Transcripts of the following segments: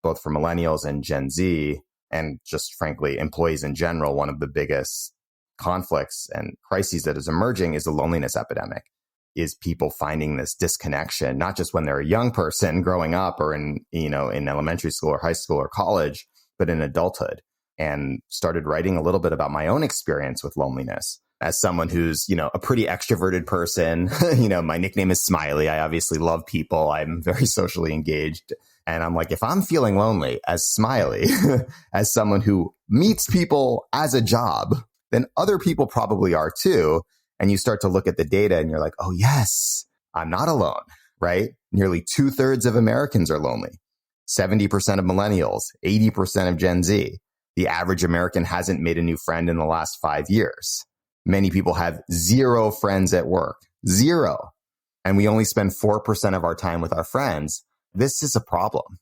both for millennials and Gen Z, and just frankly, employees in general, one of the biggest conflicts and crises that is emerging is the loneliness epidemic, is people finding this disconnection, not just when they're a young person growing up or in elementary school or high school or college, but in adulthood. And started writing a little bit about my own experience with loneliness as someone who's, a pretty extroverted person. My nickname is Smiley. I obviously love people. I'm very socially engaged. And I'm like, if I'm feeling lonely as Smiley, as someone who meets people as a job, then other people probably are too. And you start to look at the data and you're like, oh, yes, I'm not alone, right? Nearly 2/3 of Americans are lonely. 70% of millennials, 80% of Gen Z. The average American hasn't made a new friend in the last 5 years. Many people have 0 friends at work, 0. And we only spend 4% of our time with our friends. This is a problem.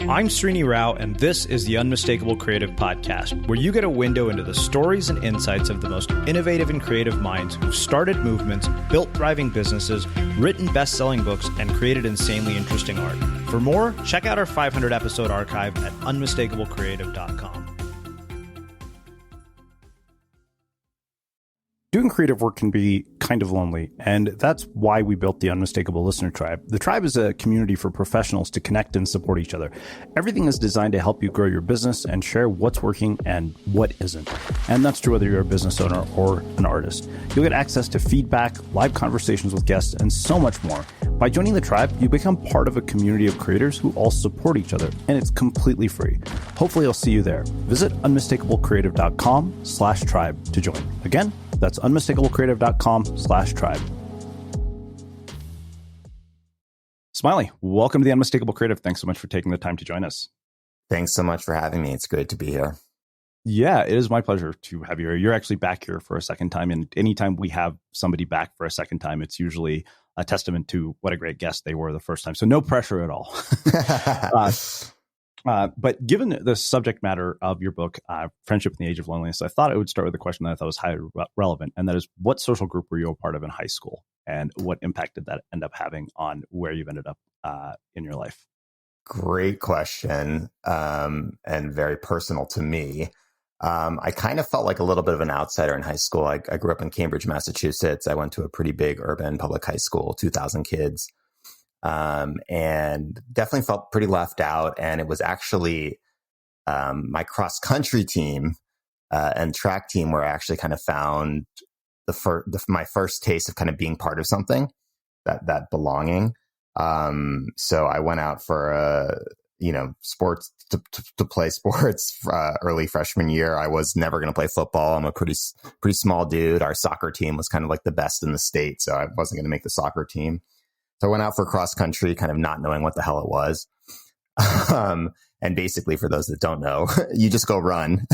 I'm Srini Rao, and this is the Unmistakable Creative Podcast, where you get a window into the stories and insights of the most innovative and creative minds who've started movements, built thriving businesses, written best-selling books, and created insanely interesting art. For more, check out our 500-episode archive at unmistakablecreative.com. Doing creative work can be kind of lonely, and that's why we built the Unmistakable Listener Tribe. The tribe is a community for professionals to connect and support each other. Everything is designed to help you grow your business and share what's working and what isn't. And that's true whether you're a business owner or an artist. You'll get access to feedback, live conversations with guests, and so much more. By joining the tribe, you become part of a community of creators who all support each other, and it's completely free. Hopefully I'll see you there. Visit unmistakablecreative.com/tribe to join. Again, that's unmistakablecreative.com/tribe. Smiley, welcome to the Unmistakable Creative. Thanks so much for taking the time to join us. Thanks so much for having me. It's great to be here. Yeah, it is my pleasure to have you here. You're actually back here for a second time. And anytime we have somebody back for a second time, it's usually a testament to what a great guest they were the first time. So no pressure at all. But given the subject matter of your book, Friendship in the Age of Loneliness, I thought I would start with a question that I thought was highly relevant. And that is, what social group were you a part of in high school? And what impact did that end up having on where you've ended up in your life? Great question, and very personal to me. I kind of felt like a little bit of an outsider in high school. I grew up in Cambridge, Massachusetts. I went to a pretty big urban public high school, 2,000 kids. And definitely felt pretty left out. And it was actually my cross country team and track team where I actually kind of found my first taste of kind of being part of something, that belonging. So I went out for sports to play sports early freshman year. I was never going to play football. I'm a pretty small dude. Our soccer team was kind of like the best in the state, so I wasn't going to make the soccer team. So I went out for cross country, kind of not knowing what the hell it was. And basically, for those that don't know, you just go run,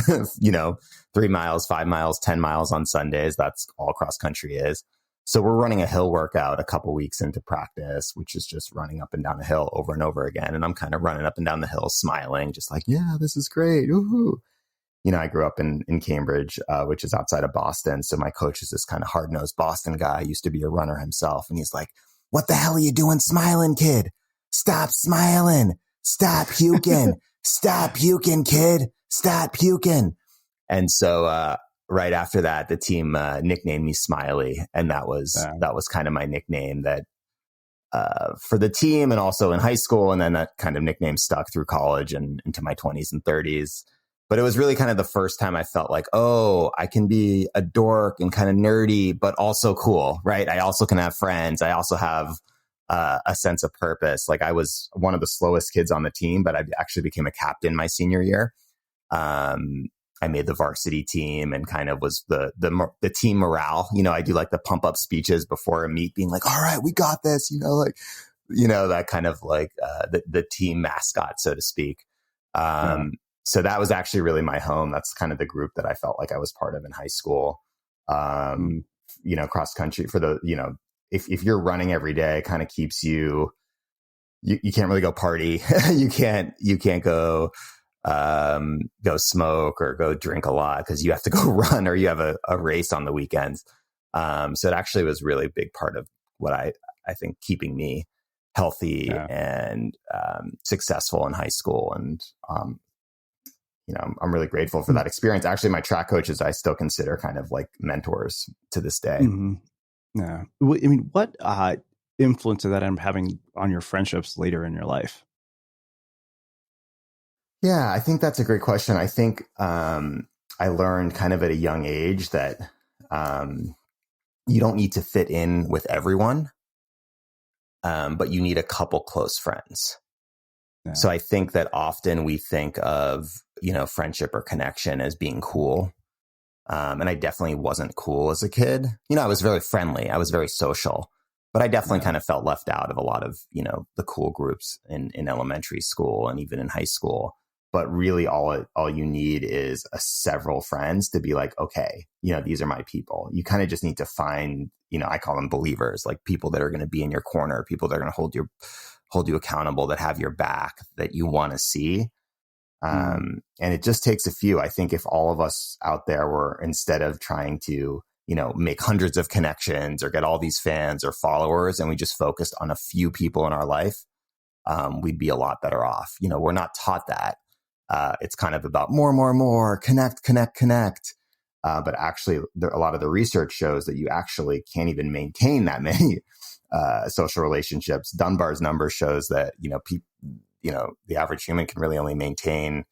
3 miles, 5 miles, 10 miles on Sundays. That's all cross country is. So we're running a hill workout a couple weeks into practice, which is just running up and down a hill over and over again. And I'm kind of running up and down the hill, smiling, just like, yeah, this is great. Woohoo. I grew up in Cambridge, which is outside of Boston. So my coach is this kind of hard-nosed Boston guy. He used to be a runner himself. And he's like, what the hell are you doing smiling, kid? Stop smiling. Stop puking. Stop puking, kid. Stop puking. And so right after that, the team nicknamed me Smiley. And that was kind of my nickname that for the team and also in high school. And then that kind of nickname stuck through college and into my 20s and 30s. But it was really kind of the first time I felt like, oh, I can be a dork and kind of nerdy, but also cool, right? I also can have friends. I also have a sense of purpose. Like I was one of the slowest kids on the team, but I actually became a captain my senior year. I made the varsity team and kind of was the team morale. I do like the pump up speeches before a meet, being like, all right, we got this, that kind of like the team mascot, so to speak. So that was actually really my home. That's kind of the group that I felt like I was part of in high school. Cross country for the, if you're running every day, it kind of keeps you can't really go party. you can't go smoke or go drink a lot because you have to go run or you have a race on the weekends. So it actually was really a big part of what I think keeping me healthy Yeah. and successful in high school. And, I'm really grateful for that experience. Actually, my track coaches, I still consider kind of like mentors to this day. Mm-hmm. Yeah. I mean, what influence did that end up having on your friendships later in your life? Yeah, I think that's a great question. I think I learned kind of at a young age that you don't need to fit in with everyone, but you need a couple close friends. Yeah. So I think that often we think of, friendship or connection as being cool. And I definitely wasn't cool as a kid. I was very friendly. I was very social, but I definitely kind of felt left out of a lot of, the cool groups in elementary school and even in high school. But really all you need is several friends to be like, okay, these are my people. You kind of just need to find, I call them believers, like people that are going to be in your corner, people that are going to hold you accountable, that have your back, that you want to see. And it just takes a few. I think if all of us out there were, instead of trying to, make hundreds of connections or get all these fans or followers, and we just focused on a few people in our life, we'd be a lot better off. We're not taught that. It's kind of about more, connect. But actually, a lot of the research shows that you actually can't even maintain that many social relationships. Dunbar's number shows that, the average human can really only maintain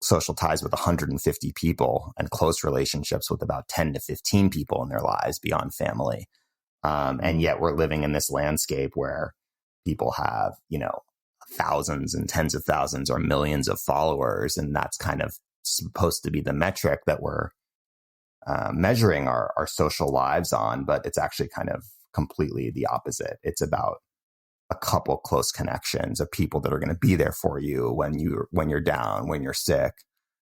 social ties with 150 people and close relationships with about 10 to 15 people in their lives beyond family. And yet we're living in this landscape where people have, thousands and tens of thousands or millions of followers. And that's kind of supposed to be the metric that we're measuring our social lives on. But it's actually kind of completely the opposite. It's about a couple close connections of people that are going to be there for you when you're down, when you're sick.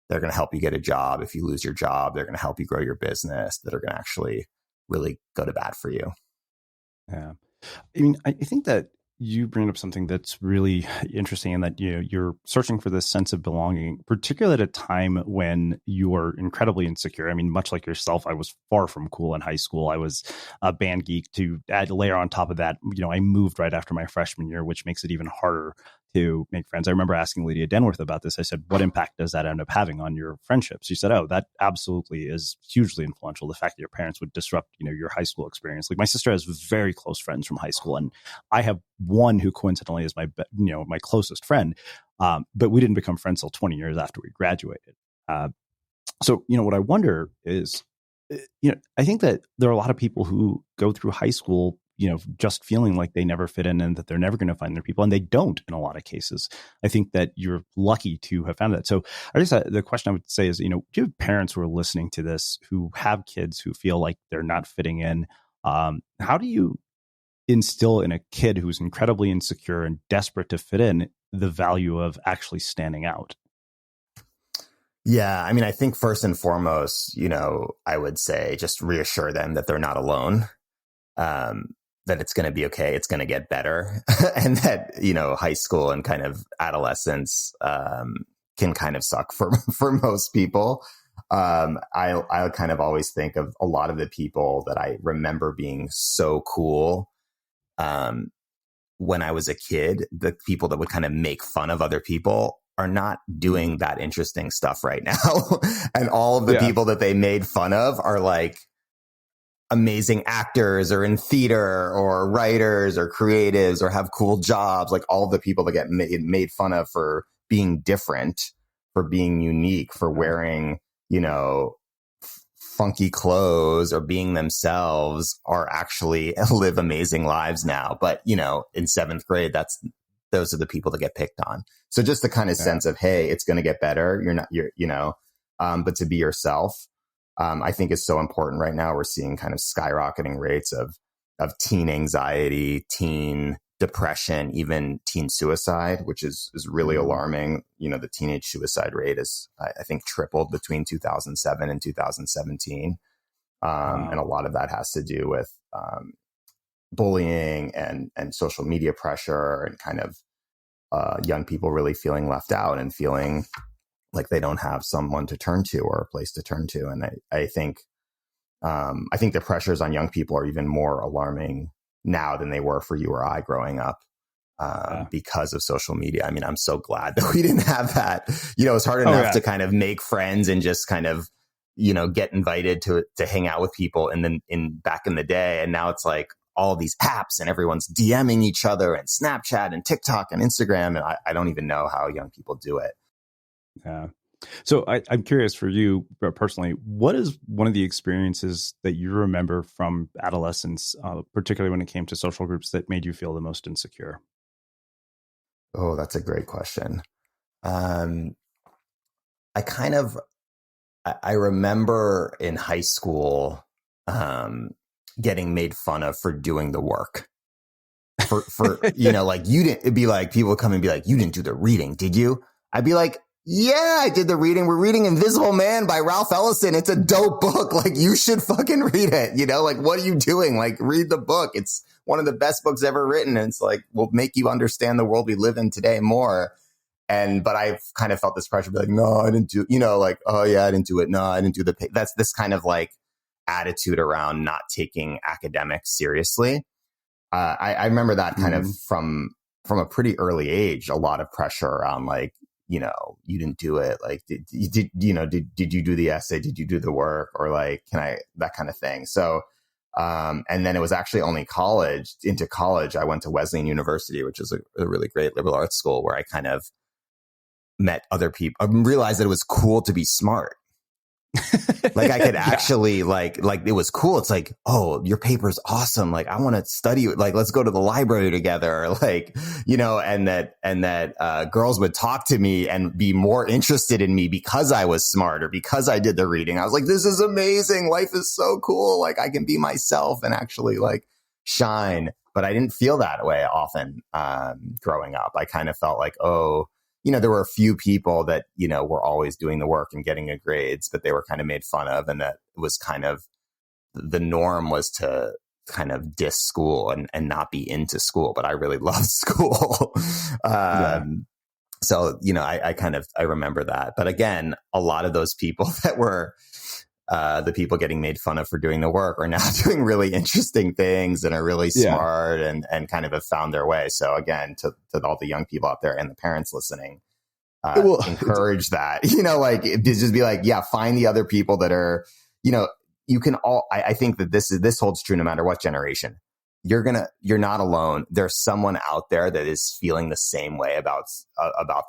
They're going to help you get a job. If you lose your job, they're going to help you grow your business, that are going to actually really go to bat for you. Yeah. I mean, I think that you bring up something that's really interesting, in that you're searching for this sense of belonging, particularly at a time when you are incredibly insecure. I mean, much like yourself, I was far from cool in high school. I was a band geek. To add layer on top of that, I moved right after my freshman year, which makes it even harder to make friends. I remember asking Lydia Denworth about this. I said, what impact does that end up having on your friendships? She said, oh, that absolutely is hugely influential. The fact that your parents would disrupt, your high school experience. Like, my sister has very close friends from high school, and I have one who coincidentally is my closest friend. But we didn't become friends till 20 years after we graduated. So, what I wonder is, I think that there are a lot of people who go through high school, just feeling like they never fit in and that they're never going to find their people. And they don't in a lot of cases. I think that you're lucky to have found that. So I guess the question I would say is, do you have parents who are listening to this who have kids who feel like they're not fitting in? How do you instill in a kid who's incredibly insecure and desperate to fit in the value of actually standing out? Yeah. I mean, I think first and foremost, I would say just reassure them that they're not alone. That it's going to be okay. It's going to get better. And that, high school and kind of adolescence, can kind of suck for most people. I kind of always think of a lot of the people that I remember being so cool. When I was a kid, the people that would kind of make fun of other people are not doing that interesting stuff right now. And all of the people that they made fun of are like amazing actors or in theater or writers or creatives or have cool jobs. Like, all of the people that get made fun of for being different, for being unique, for wearing, funky clothes or being themselves, are actually live amazing lives now. But, in seventh grade, those are the people that get picked on. So just the kind of sense of, hey, it's going to get better. But to be yourself, I think is so important right now. We're seeing kind of skyrocketing rates of teen anxiety, teen depression, even teen suicide, which is really alarming. The teenage suicide rate is, I think, tripled between 2007 and 2017. And a lot of that has to do with bullying and social media pressure, and kind of young people really feeling left out and feeling like they don't have someone to turn to or a place to turn to. And I think the pressures on young people are even more alarming now than they were for you or I growing up. because of social media. I mean, I'm so glad that we didn't have that. It's hard enough to kind of make friends and just kind of, get invited to hang out with people back in the day. And now it's like all these apps and everyone's DMing each other and Snapchat and TikTok and Instagram. And I don't even know how young people do it. Yeah. So I'm curious for you personally, what is one of the experiences that you remember from adolescence, particularly when it came to social groups, that made you feel the most insecure? Oh, that's a great question. I remember in high school getting made fun of for doing the work. For like you didn't. It'd be like people would come and be like, "You didn't do the reading, did you?" I'd be like, "Yeah, I did the reading. We're reading Invisible Man by Ralph Ellison. It's a dope book. Like, you should fucking read it. Like, what are you doing? Like, read the book. It's one of the best books ever written. And it's like, will make you understand the world we live in today more." But I've kind of felt this pressure to be like, no, I didn't do, like, oh yeah, I didn't do it. No, I didn't do that's this kind of like attitude around not taking academics seriously. I remember that kind of from a pretty early age, a lot of pressure around like, you didn't do it. Like, did you do the essay? Did you do the work? Or like, that kind of thing. So, and then it was actually only into college, I went to Wesleyan University, which is a really great liberal arts school where I kind of met other people. I realized that it was cool to be smart. Like I could actually like it was cool. It's like, oh, your paper's awesome. Like I want to study it. Like, let's go to the library together. Like, and that girls would talk to me and be more interested in me because I was smart or because I did the reading. I was like, this is amazing. Life is so cool. Like I can be myself and actually like shine. But I didn't feel that way often growing up. I kind of felt like, oh, there were a few people that, were always doing the work and getting good grades, but they were kind of made fun of. And that was kind of the norm was to kind of diss school and not be into school. But I really loved school. So, I remember that. But again, a lot of those people that were the people getting made fun of for doing the work are now doing really interesting things and are really smart and kind of have found their way. So again, to all the young people out there and the parents listening, encourage that, like just be like, yeah, find the other people that are, you can all, I think that this holds true no matter what generation. You're not alone. There's someone out there that is feeling the same way about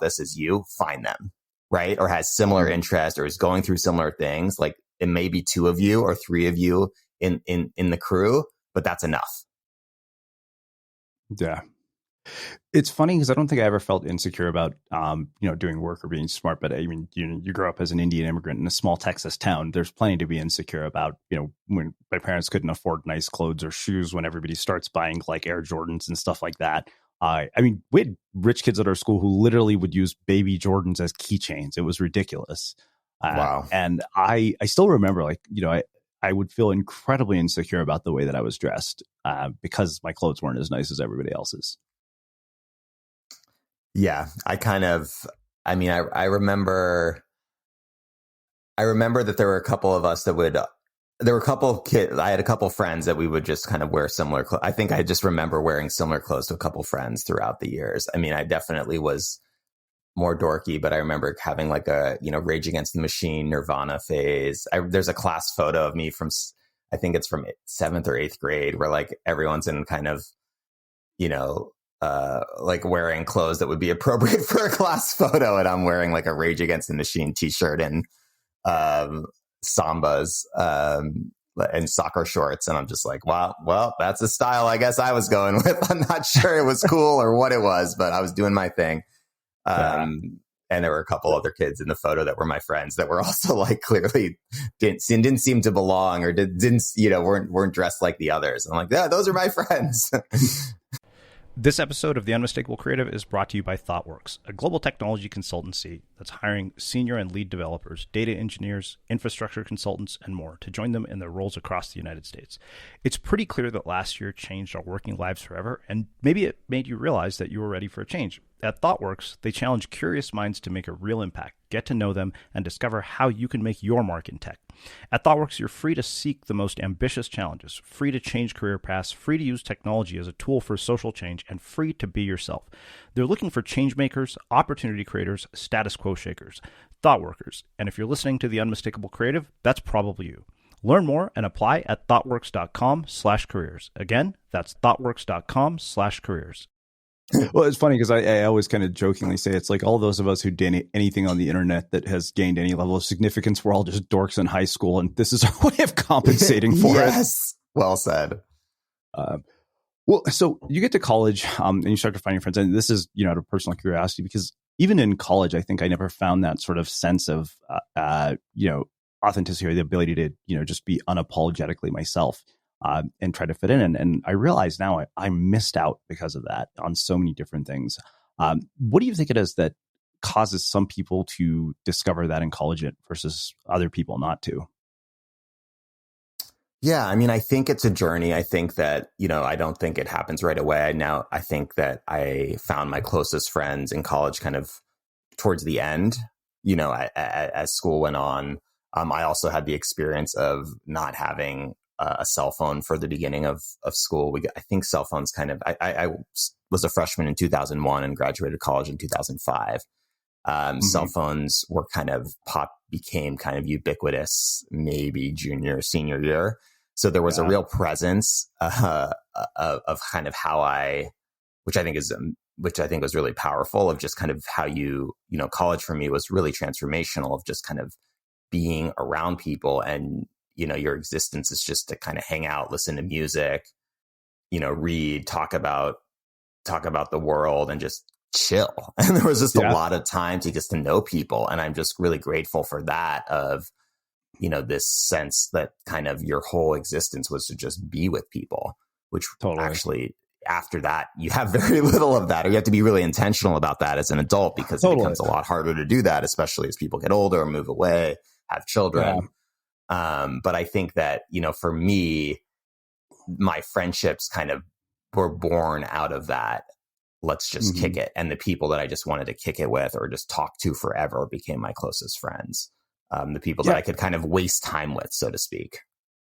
this as you. Find them, right? Or has similar interest or is going through similar things. Like, it may be 2 of you or 3 of you in the crew, but that's enough. Yeah. It's funny because I don't think I ever felt insecure about, doing work or being smart. But I mean, you grow up as an Indian immigrant in a small Texas town. There's plenty to be insecure about, when my parents couldn't afford nice clothes or shoes, when everybody starts buying like Air Jordans and stuff like that. I mean, we had rich kids at our school who literally would use baby Jordans as keychains. It was ridiculous. Wow. And I still remember, like, I would feel incredibly insecure about the way that I was dressed because my clothes weren't as nice as everybody else's. Yeah, I remember that there were a couple of us there were a couple of kids. I had a couple of friends that we would just kind of wear similar clothes. I think I just remember wearing similar clothes to a couple of friends throughout the years. I mean, I definitely was more dorky, but I remember having like a, Rage Against the Machine, Nirvana phase. There's a class photo of me from, I think it's from 7th or 8th grade, where like everyone's in kind of, like wearing clothes that would be appropriate for a class photo. And I'm wearing like a Rage Against the Machine t-shirt and Sambas and soccer shorts. And I'm just like, wow, well, that's a style I guess I was going with. I'm not sure it was cool or what it was, but I was doing my thing. And there were a couple other kids in the photo that were my friends that were also like clearly didn't seem to belong or weren't dressed like the others. And I'm like, yeah, those are my friends. This episode of The Unmistakable Creative is brought to you by ThoughtWorks, a global technology consultancy that's hiring senior and lead developers, data engineers, infrastructure consultants, and more to join them in their roles across the United States. It's pretty clear that last year changed our working lives forever, and maybe it made you realize that you were ready for a change. At ThoughtWorks, they challenge curious minds to make a real impact, get to know them, and discover how you can make your mark in tech. At ThoughtWorks, you're free to seek the most ambitious challenges, free to change career paths, free to use technology as a tool for social change, and free to be yourself. They're looking for change makers, opportunity creators, status quo shakers, thought workers. And if you're listening to The Unmistakable Creative, that's probably you. Learn more and apply at thoughtworks.com/careers. Again, that's thoughtworks.com/careers. Well, it's funny because I always kind of jokingly say it's like all those of us who did anything on the internet that has gained any level of significance, we're all just dorks in high school, and this is our way of compensating for it. Yes, well said. Well, so you get to college and you start to find your friends, and this is, out of personal curiosity, because even in college, I think I never found that sort of sense of, authenticity or the ability to, just be unapologetically myself. And try to fit in. And I realize now I missed out because of that on so many different things. What do you think it is that causes some people to discover that in college versus other people not to? Yeah, I mean, I think it's a journey. I think that, I don't think it happens right away. Now, I think that I found my closest friends in college kind of towards the end, as school went on. I also had the experience of not having a cell phone for the beginning of school. I think cell phones I was a freshman in 2001 and graduated college in 2005. Cell phones were became kind of ubiquitous, maybe junior, senior year. So there was a real presence of kind of how which I think was really powerful, of just kind of how college for me was really transformational, of just kind of being around people, and your existence is just to kind of hang out, listen to music, read, talk about the world, and just chill. And there was just a lot of time to know people. And I'm just really grateful for that, of, this sense that kind of your whole existence was to just be with people, which actually after that, you have very little of that, or you have to be really intentional about that as an adult, because it becomes a lot harder to do that, especially as people get older or move away, have children. Yeah. But I think that, for me, my friendships kind of were born out of that. Let's just kick it. And the people that I just wanted to kick it with or just talk to forever became my closest friends. The people that I could kind of waste time with, so to speak.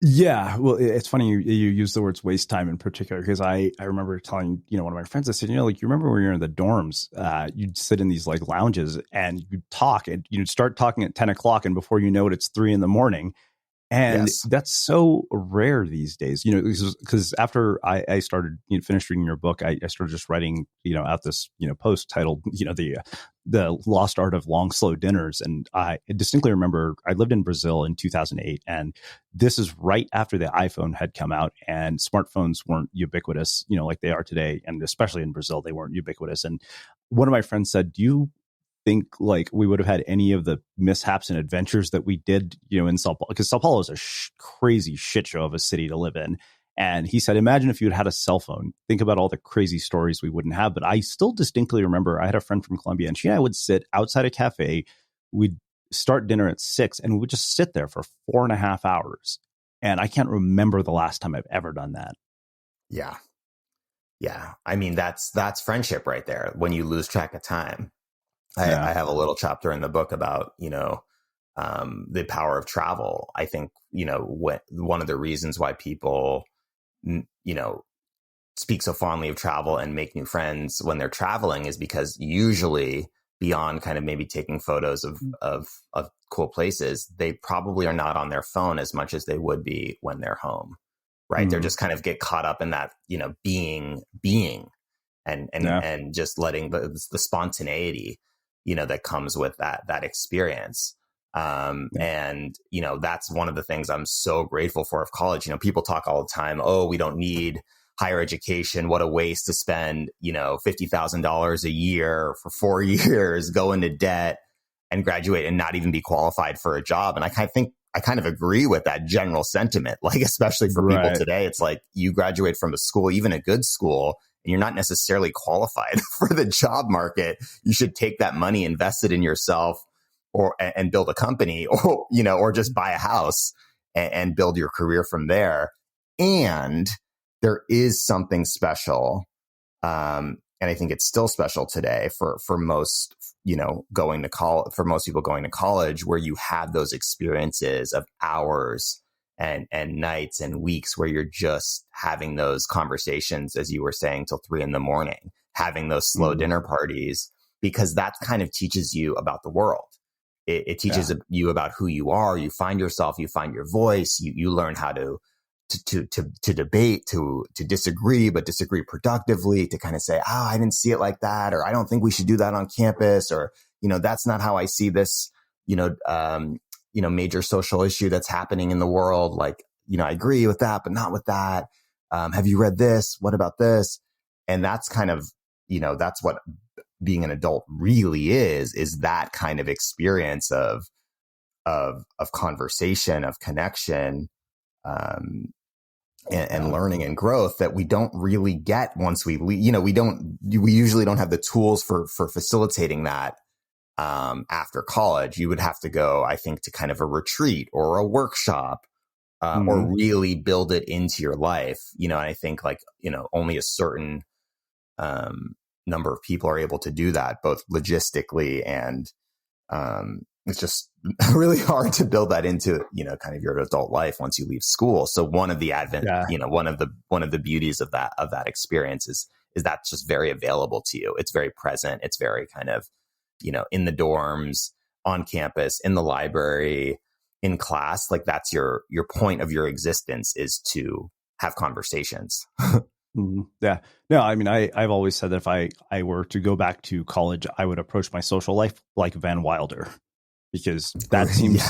Yeah. Well, it's funny you use the words waste time in particular, because I remember telling, one of my friends, I said, you remember when you're in the dorms, you'd sit in these like lounges and you'd talk, and you'd start talking at 10 o'clock, and before you know it, it's 3 a.m. And that's so rare these days, because after I started, finished reading your book, I started just writing, out this, post titled, the Lost Art of Long, Slow Dinners. And I distinctly remember I lived in Brazil in 2008. And this is right after the iPhone had come out and smartphones weren't ubiquitous, like they are today. And especially in Brazil, they weren't ubiquitous. And one of my friends said, do you think like we would have had any of the mishaps and adventures that we did, in Sao Paulo? Because Sao Paulo is a crazy shit show of a city to live in. And he said, imagine if you had a cell phone. Think about all the crazy stories we wouldn't have. But I still distinctly remember I had a friend from Colombia, and she and I would sit outside a cafe. We'd start dinner at 6, and we would just sit there for 4.5 hours. And I can't remember the last time I've ever done that. Yeah. Yeah. I mean, that's friendship right there, when you lose track of time. I have a little chapter in the book about, the power of travel. I think, one of the reasons why people, speak so fondly of travel and make new friends when they're traveling is because usually, beyond kind of maybe taking photos of cool places, they probably are not on their phone as much as they would be when they're home. Right. Mm-hmm. They're just kind of get caught up in that, being and just letting the spontaneity, that comes with that experience. And, that's one of the things I'm so grateful for of college. People talk all the time, oh, we don't need higher education. What a waste to spend, $50,000 a year for 4 years, go into debt and graduate and not even be qualified for a job. And I kind of agree with that general sentiment, like, especially for people today. It's like you graduate from a school, even a good school, and you're not necessarily qualified for the job market. You should take that money, invest it in yourself, and build a company, or just buy a house and build your career from there. And there is something special And I think it's still special today for most, going to college, for most people going to college, where you have those experiences of hours and nights and weeks where you're just having those conversations, as you were saying, till 3 a.m, having those slow dinner parties, because that kind of teaches you about the world. It teaches you about who you are. You find yourself, you find your voice, you learn how to debate, to disagree, but disagree productively, to kind of say, I didn't see it like that, or I don't think we should do that on campus, or, that's not how I see this, major social issue that's happening in the world. Like, I agree with that, but not with that. Have you read this? What about this? And that's kind of, that's what being an adult really is that kind of experience of conversation, of connection, and learning and growth that we don't really get once we leave. We usually don't have the tools for facilitating that after college. You would have to go, I think, to kind of a retreat or a workshop, or really build it into your life. And I think only a certain number of people are able to do that, both logistically and it's just really hard to build that into, kind of your adult life once you leave school. So one of the one of the beauties of that experience is that's just very available to you. It's very present. It's very kind of, in the dorms, on campus, in the library, in class. Like that's your point of your existence, is to have conversations. Yeah. No, I mean, I've always said that if I were to go back to college, I would approach my social life like Van Wilder, because that seems,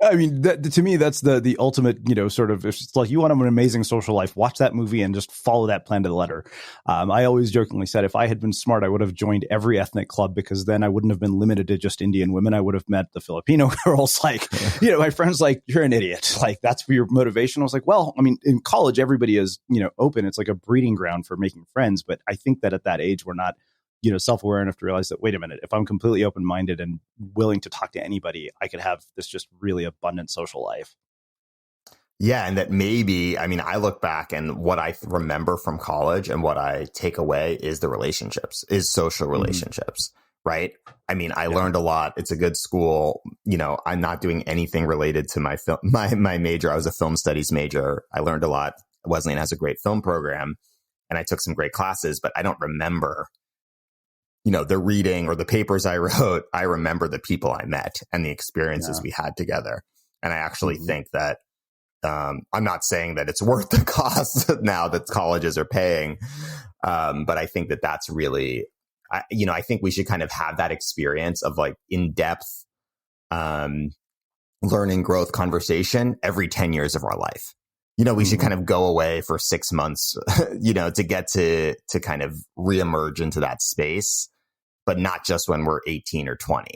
I mean, to me, that's the ultimate, sort of, if it's like you want an amazing social life, watch that movie and just follow that plan to the letter. I always jokingly said, if I had been smart, I would have joined every ethnic club, because then I wouldn't have been limited to just Indian women. I would have met the Filipino girls. Like, my friends, like, you're an idiot. Like, that's your motivation. I was like, well, I mean, in college, everybody is, open. It's like a breeding ground for making friends. But I think that at that age, we're not, self-aware enough to realize that, wait a minute, if I'm completely open-minded and willing to talk to anybody, I could have this just really abundant social life. Yeah. And that maybe, I mean, I look back and what I remember from college and what I take away is the relationships, is social relationships, right? I mean, I learned a lot. It's a good school. I'm not doing anything related to my major. I was a film studies major. I learned a lot. Wesleyan has a great film program, and I took some great classes, but I don't remember the reading or the papers I wrote. I remember the people I met and the experiences we had together. And I actually think that, I'm not saying that it's worth the cost now that colleges are paying. But I think that that's really, I think we should kind of have that experience of like in-depth, learning, growth, conversation every 10 years of our life. We should kind of go away for 6 months, to get to kind of reemerge into that space, but not just when we're 18 or 20.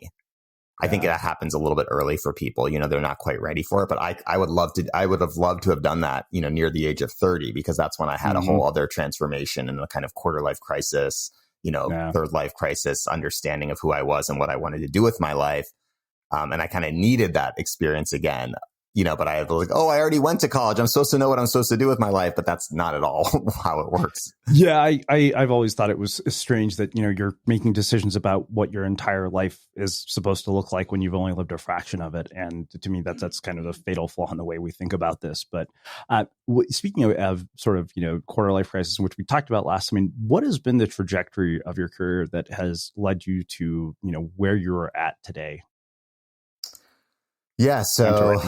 I think that happens a little bit early for people. They're not quite ready for it, but I would have loved to have done that, near the age of 30, because that's when I had a whole other transformation and a kind of quarter life crisis, third life crisis, understanding of who I was and what I wanted to do with my life. And I kind of needed that experience again. But I was like, I already went to college. I'm supposed to know what I'm supposed to do with my life, but that's not at all how it works. Yeah, I've always thought it was strange that, you're making decisions about what your entire life is supposed to look like when you've only lived a fraction of it. And to me, that's kind of a fatal flaw in the way we think about this. But speaking of sort of, quarter life crisis, which we talked about last, I mean, what has been the trajectory of your career that has led you to, where you're at today? Yeah. So,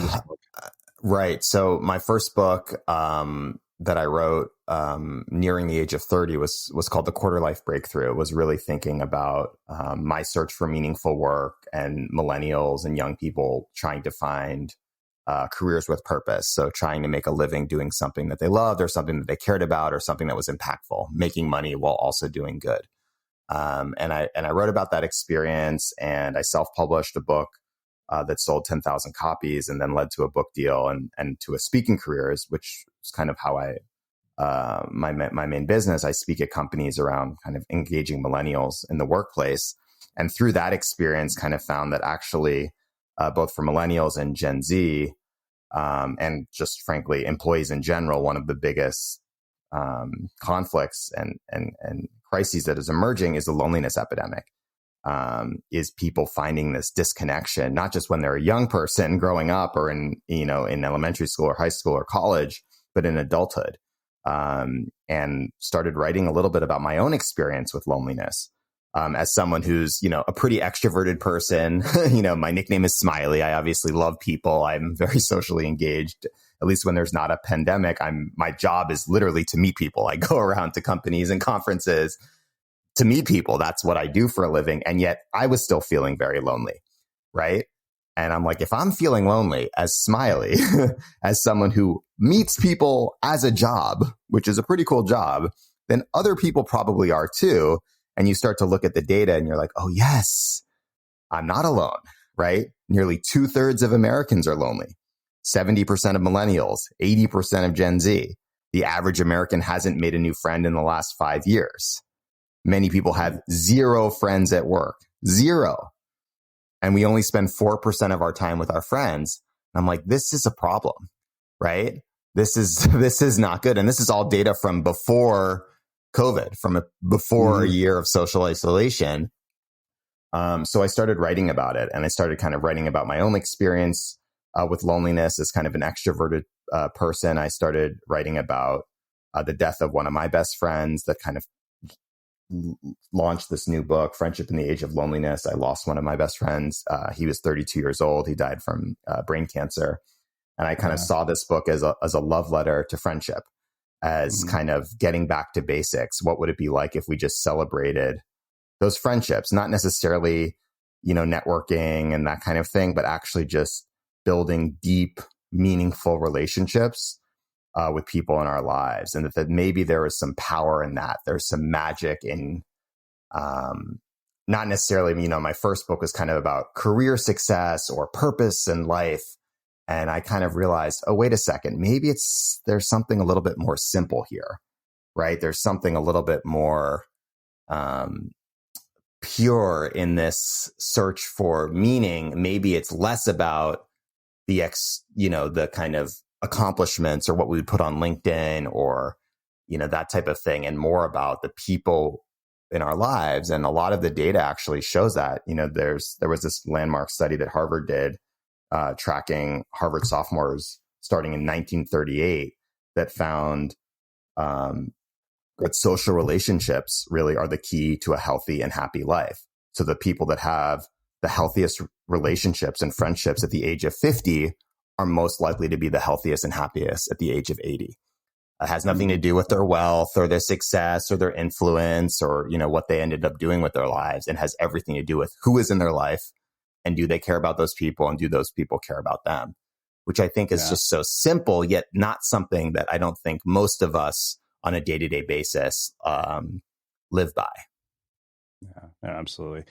right. So my first book, that I wrote, nearing the age of 30 was called The Quarter Life Breakthrough. It was really thinking about, my search for meaningful work and millennials and young people trying to find, careers with purpose. So trying to make a living doing something that they loved, or something that they cared about, or something that was impactful, making money while also doing good. And I wrote about that experience, and I self-published a book that sold 10,000 copies, and then led to a book deal and to a speaking career, which is kind of how my main business. I speak at companies around kind of engaging millennials in the workplace. And through that experience, kind of found that actually, both for millennials and Gen Z, and just frankly, employees in general, one of the biggest conflicts and crises that is emerging is the loneliness epidemic. Is people finding this disconnection, not just when they're a young person growing up or in elementary school or high school or college, but in adulthood. And started writing a little bit about my own experience with loneliness. As someone who's, a pretty extroverted person, my nickname is Smiley. I obviously love people. I'm very socially engaged. At least when there's not a pandemic, my job is literally to meet people. I go around to companies and conferences to meet people. That's what I do for a living. And yet I was still feeling very lonely. Right. And I'm like, if I'm feeling lonely as Smiley, as someone who meets people as a job, which is a pretty cool job, then other people probably are too. And you start to look at the data and you're like, oh, yes, I'm not alone, right? Nearly 2/3 of Americans are lonely. 70% of millennials, 80% of Gen Z. The average American hasn't made a new friend in the last 5 years. Many people have 0 friends at work, 0. And we only spend 4% of our time with our friends. I'm like, this is a problem, right? This is not good. And this is all data from before COVID, from before a year of social isolation. So I started writing about it, and I started kind of writing about my own experience with loneliness as kind of an extroverted person. I started writing about the death of one of my best friends that kind of launched this new book, Friendship in the Age of Loneliness. I lost one of my best friends. He was 32 years old. He died from brain cancer. And I kind of saw this book as a love letter to friendship, as kind of getting back to basics. What would it be like if we just celebrated those friendships, not necessarily, networking and that kind of thing, but actually just building deep, meaningful relationships with people in our lives. And that maybe there is some power in that. There's some magic in, not necessarily, my first book was kind of about career success or purpose in life. And I kind of realized, oh, wait a second, maybe there's something a little bit more simple here, right? There's something a little bit more pure in this search for meaning. Maybe it's less about the kind of accomplishments or what we would put on LinkedIn or, that type of thing, and more about the people in our lives. And a lot of the data actually shows that, there was this landmark study that Harvard did, tracking Harvard sophomores starting in 1938, that found that social relationships really are the key to a healthy and happy life. So the people that have the healthiest relationships and friendships at the age of 50 are most likely to be the healthiest and happiest at the age of 80. It has nothing to do with their wealth or their success or their influence or, what they ended up doing with their lives, and has everything to do with who is in their life. And do they care about those people? And do those people care about them? Which I think is just so simple, yet not something that I don't think most of us on a day-to-day basis live by. Yeah, absolutely.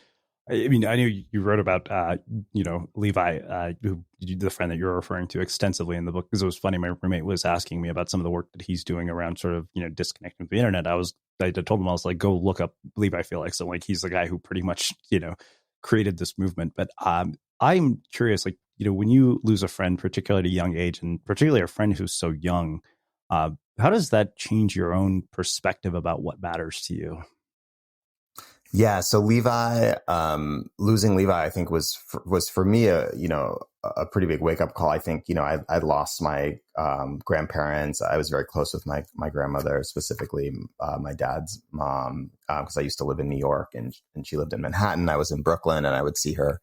I mean, I know you wrote about, Levi, the friend that you're referring to extensively in the book, because it was funny. My roommate was asking me about some of the work that he's doing around sort of, disconnecting with the internet. I told him, I was like, go look up Levi Felix. And he's the guy who pretty much, created this movement. But I'm curious, when you lose a friend, particularly at a young age, and particularly a friend who's so young, how does that change your own perspective about what matters to you? Yeah. So Levi, losing Levi, I think was for me a pretty big wake up call. I think, I lost my grandparents. I was very close with my grandmother, specifically my dad's mom, because I used to live in New York and she lived in Manhattan. I was in Brooklyn and I would see her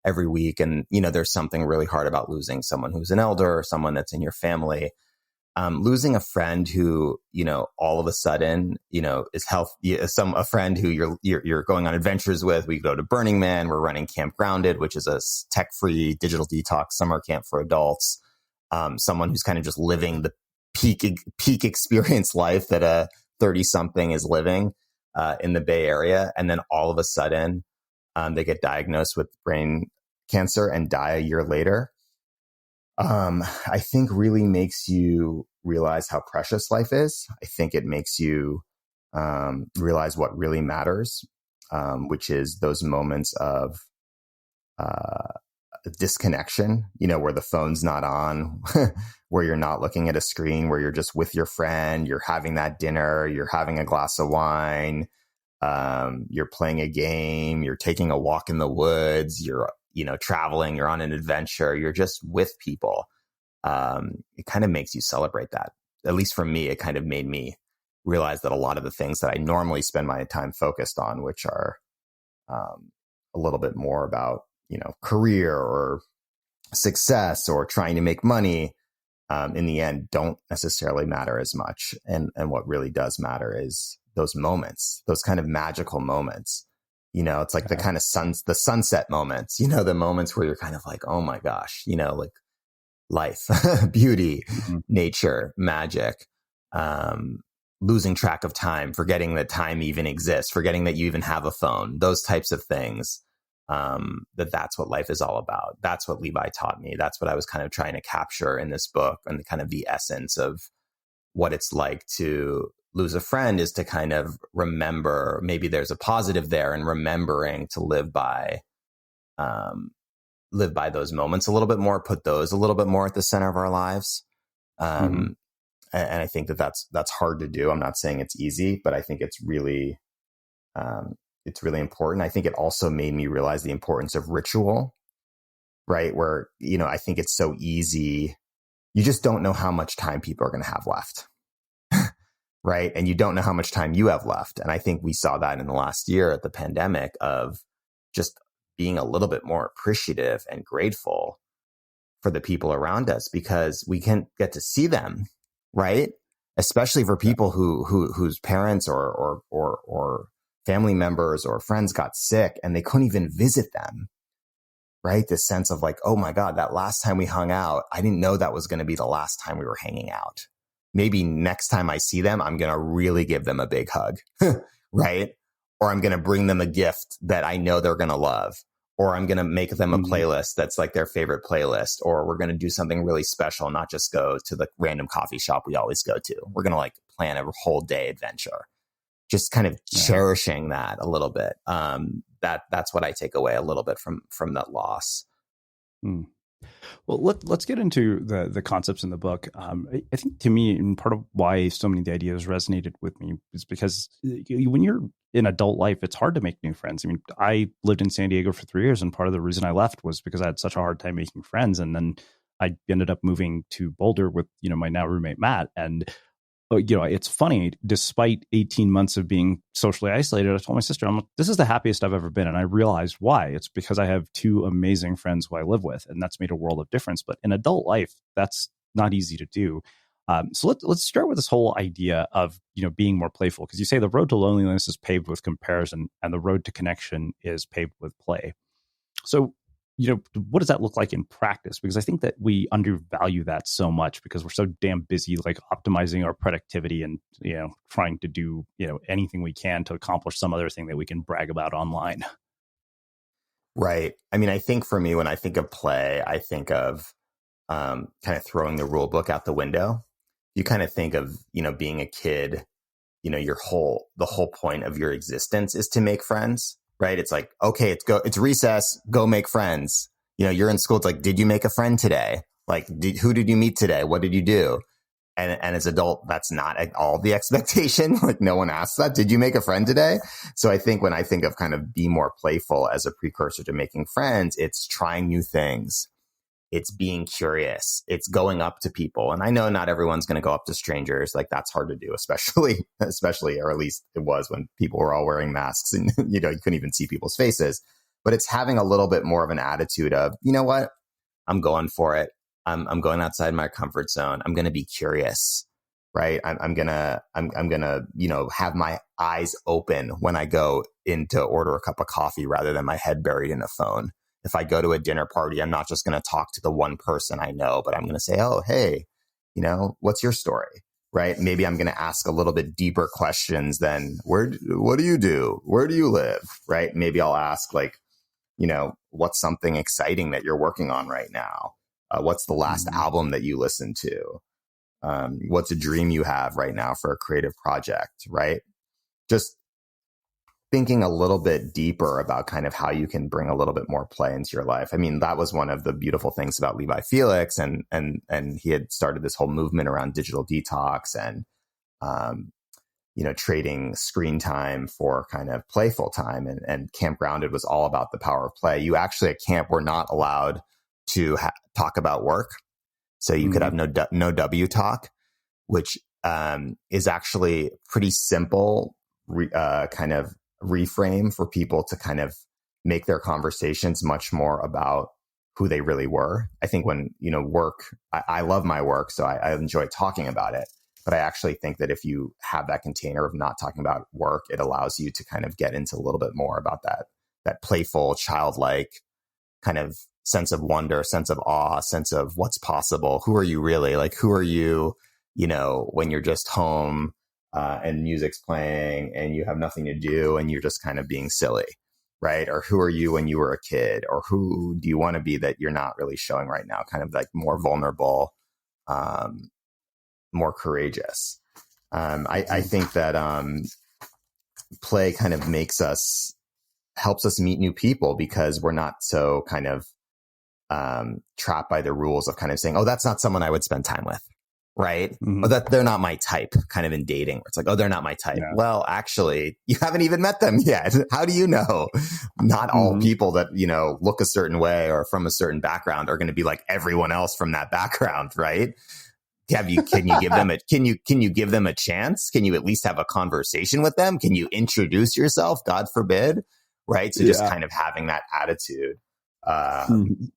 every week. And, there's something really hard about losing someone who's an elder or someone that's in your family. Losing a friend who, all of a sudden, is a friend who you're going on adventures with. We go to Burning Man. We're running Camp Grounded, which is a tech-free digital detox summer camp for adults. Someone who's kind of just living the peak experience life that a 30-something is living in the Bay Area. And then all of a sudden, they get diagnosed with brain cancer and die a year later. I think really makes you realize how precious life is. I think it makes you realize what really matters, which is those moments of disconnection, where the phone's not on, where you're not looking at a screen, where you're just with your friend, you're having that dinner, you're having a glass of wine, you're playing a game, you're taking a walk in the woods, you're, traveling, you're on an adventure, you're just with people. It kind of makes you celebrate that. At least for me, it kind of made me realize that a lot of the things that I normally spend my time focused on, which are a little bit more about, career or success or trying to make money, in the end, don't necessarily matter as much. And what really does matter is those moments, those kind of magical moments. It's like the kind of the sunset moments, the moments where you're kind of like, oh my gosh, like life, beauty, nature, magic, losing track of time, forgetting that time even exists, forgetting that you even have a phone, those types of things. That's what life is all about. That's what Levi taught me. That's what I was kind of trying to capture in this book, and kind of the essence of what it's like to lose a friend is to kind of remember, maybe there's a positive there, and remembering to live by those moments a little bit more, put those a little bit more at the center of our lives. And I think that's hard to do. I'm not saying it's easy, but I think it's really important. I think it also made me realize the importance of ritual, right? Where, I think it's so easy. You just don't know how much time people are going to have left. Right. And you don't know how much time you have left. And I think we saw that in the last year at the pandemic, of just being a little bit more appreciative and grateful for the people around us, because we can't get to see them. Right. Especially for people whose parents or family members or friends got sick and they couldn't even visit them. Right. This sense of like, oh my God, that last time we hung out, I didn't know that was going to be the last time we were hanging out. Maybe next time I see them, I'm going to really give them a big hug. Right. Or I'm going to bring them a gift that I know they're going to love. Or I'm going to make them a playlist that's like their favorite playlist. Or we're going to do something really special, not just go to the random coffee shop we always go to. We're going to like plan a whole day adventure. Just kind of cherishing that a little bit. That's what I take away a little bit from that loss. Well, let's get into the concepts in the book. I think to me, and part of why so many of the ideas resonated with me is because when you're in adult life, it's hard to make new friends. I mean, I lived in San Diego for 3 years, and part of the reason I left was because I had such a hard time making friends. And then I ended up moving to Boulder with, my now roommate, Matt. And it's funny, despite 18 months of being socially isolated, I told my sister, I'm like, this is the happiest I've ever been. And I realized why. It's because I have 2 amazing friends who I live with, and that's made a world of difference. But in adult life, that's not easy to do. So let's start with this whole idea of, being more playful, because you say the road to loneliness is paved with comparison and the road to connection is paved with play. So what does that look like in practice? Because I think that we undervalue that so much because we're so damn busy, like optimizing our productivity and, trying to do, anything we can to accomplish some other thing that we can brag about online. Right. I mean, I think for me, when I think of play, I think of kind of throwing the rule book out the window. You kind of think of, being a kid, the whole point of your existence is to make friends. Right. It's like, okay, it's recess, go make friends. You're in school. It's like, did you make a friend today? Like, who did you meet today? What did you do? And as adult, that's not at all the expectation. Like, no one asks that. Did you make a friend today? So I think when I think of kind of be more playful as a precursor to making friends, it's trying new things. It's being curious. It's going up to people. And I know not everyone's going to go up to strangers. Like, that's hard to do, especially, or at least it was when people were all wearing masks and, you couldn't even see people's faces. But it's having a little bit more of an attitude of, you know what? I'm going for it. I'm going outside my comfort zone. I'm going to be curious, right? I'm going to, have my eyes open when I go in to order a cup of coffee rather than my head buried in a phone. If I go to a dinner party, I'm not just going to talk to the one person I know, but I'm going to say, oh, hey, what's your story? Right? Maybe I'm going to ask a little bit deeper questions than what do you do? Where do you live? Right? Maybe I'll ask like, what's something exciting that you're working on right now? What's the last album that you listened to? What's a dream you have right now for a creative project? Right? Just thinking a little bit deeper about kind of how you can bring a little bit more play into your life. I mean, that was one of the beautiful things about Levi Felix, and he had started this whole movement around digital detox and, trading screen time for kind of playful time. And Camp Grounded was all about the power of play. You actually at camp were not allowed to talk about work. So you could have no W talk, which is actually pretty simple kind of reframe for people to kind of make their conversations much more about who they really were. I think when, work, I love my work, so I enjoy talking about it. But I actually think that if you have that container of not talking about work, it allows you to kind of get into a little bit more about that playful, childlike kind of sense of wonder, sense of awe, sense of what's possible. Who are you really? Like, who are you, when you're just home and music's playing and you have nothing to do and you're just kind of being silly, right? Or who are you when you were a kid? Or who do you want to be that you're not really showing right now? Kind of like more vulnerable, more courageous. I think that play kind of helps us meet new people because we're not so kind of trapped by the rules of kind of saying, oh, that's not someone I would spend time with. Right. Mm-hmm. Or that they're not my type kind of in dating. It's like, oh, they're not my type. Yeah. Well, actually, you haven't even met them yet. How do you know? Not all people that, look a certain way or from a certain background are going to be like everyone else from that background. Right. Can you give them can you give them a chance? Can you at least have a conversation with them? Can you introduce yourself? God forbid. Right. So just kind of having that attitude. And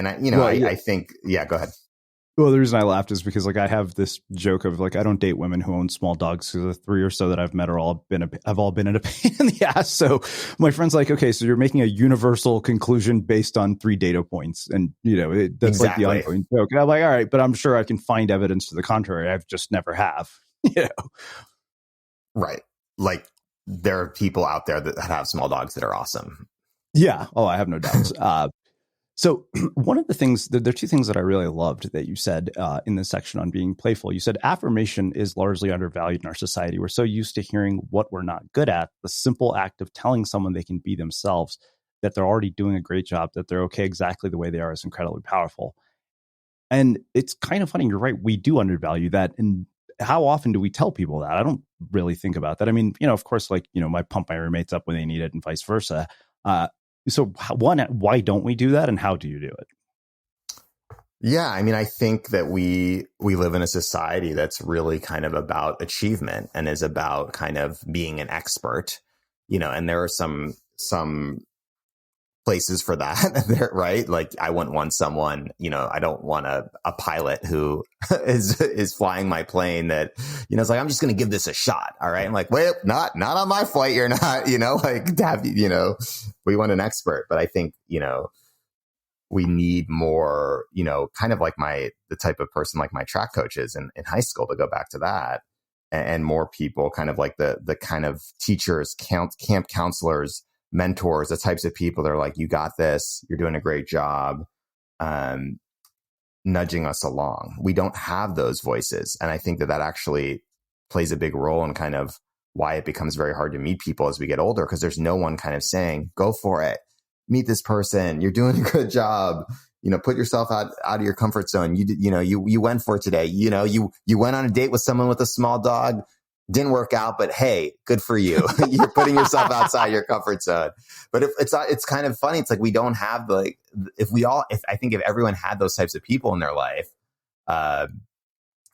I think, go ahead. Well, the reason I laughed is because I have this joke of I don't date women who own small dogs because the 3 or so that I've met have all been a pain in the ass. So my friend's like, okay, so you're making a universal conclusion based on 3 data points. And, that's exactly. The ongoing joke. And I'm like, all right, but I'm sure I can find evidence to the contrary. I've just never have, Right. Like there are people out there that have small dogs that are awesome. Yeah. Oh, I have no doubts. So one of the things, there are 2 things that I really loved that you said in this section on being playful. You said affirmation is largely undervalued in our society. We're so used to hearing what we're not good at. The simple act of telling someone they can be themselves, that they're already doing a great job, that they're okay exactly the way they are is incredibly powerful. And it's kind of funny. You're right. We do that. And how often do we tell people that? I don't really think about that. I mean, of course, I pump my roommates up when they need it and vice versa. So why don't we do that, and how do you do it? Yeah, I mean, I think that we live in a society that's really kind of about achievement and is about kind of being an expert, and there are some places for that, right? Like I wouldn't want someone, I don't want a pilot who is flying my plane that, it's like, I'm just going to give this a shot. All right. I'm like, wait, not on my flight. You're not, to have, we want an expert. But I think, we need more, kind of like the type of person like my track coaches in high school, to go back to that, and more people kind of like the kind of teachers, camp counselors, mentors, the types of people that are like, you got this, you're doing a great job, nudging us along. We don't have those voices. And I think that actually plays a big role in kind of why it becomes very hard to meet people as we get older, because there's no one kind of saying, go for it, meet this person, you're doing a good job, put yourself out of your comfort zone. You went for it today. You went on a date with someone with a small dog. Didn't work out, but hey, good for you. You're putting yourself outside your comfort zone. But it's kind of funny. It's like we don't have if everyone had those types of people in their life,